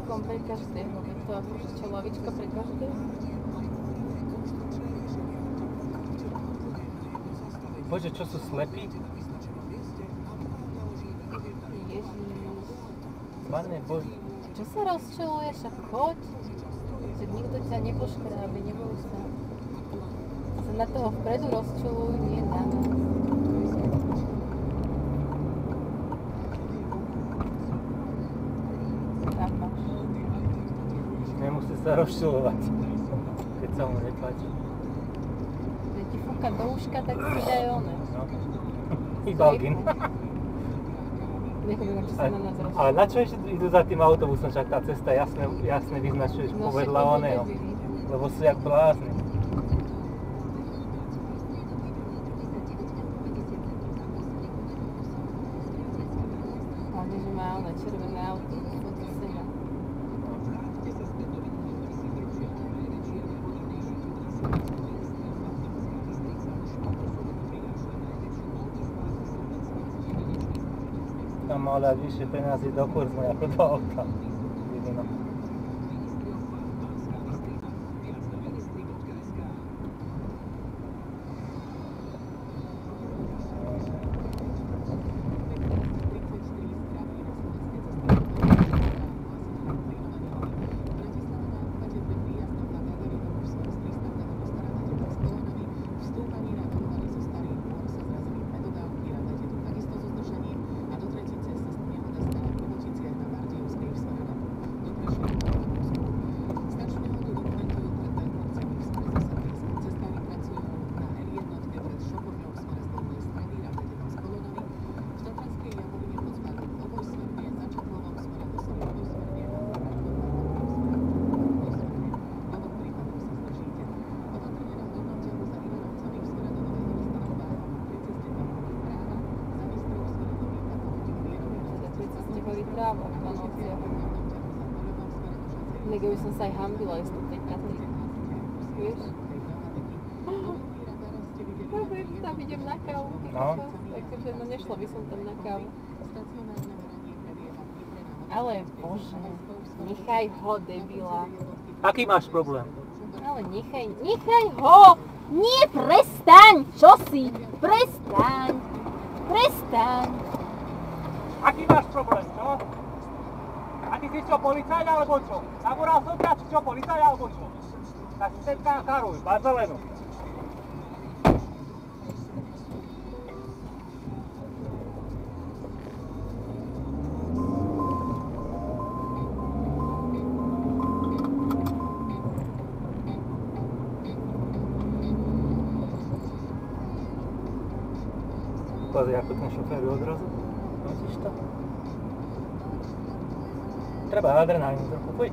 celkom pre každého. Je to akože čo lavička pre každého. Bože, čo sú slepí? Ježiš. Pane Bože. Čo sa rozčeluješ? A choď. Že nikto ťa nepoškrábe, neboj sa. Sa na toho vpredu rozčeluj, nie na nás. Tam máš. Nemusí sa rozčulovať, keď sa mu nepáči. Keď ti fúka do uška, tak si daj one. No. Ibalgin. Nechovím, čo sa na nás rozčeluje. Ale na čo ešte idú za tým autobusom, však tá cesta jasne vyznačuješ povedľa oného. Lebo sú jak blázni. Hlavne, že má ona červené auto, to seba. Tam mal dať vyššie peniazy do kurzmu ako do auta. Vidino. Tráva v Panociach. Nega by som sa aj hambila ísť do tej Tatry. Vieš? Tam idem na kávu. No. Takže no nešla by som tam na kávu. Ale bože, nechaj ho, debila. Aký máš problém? Ale nechaj ho! Nie, prestaň! Čo si? Prestaň! Prestaň! Aký máš problém, čo? A ty si čo, policajt alebo čo? Zabúral som ťa, čo, policajt alebo čo? Tak si sem karuj, máš zelenú. Pozri, ako ten šofér odrazu. Musíš to? Treba adrenalín trochu, fuj.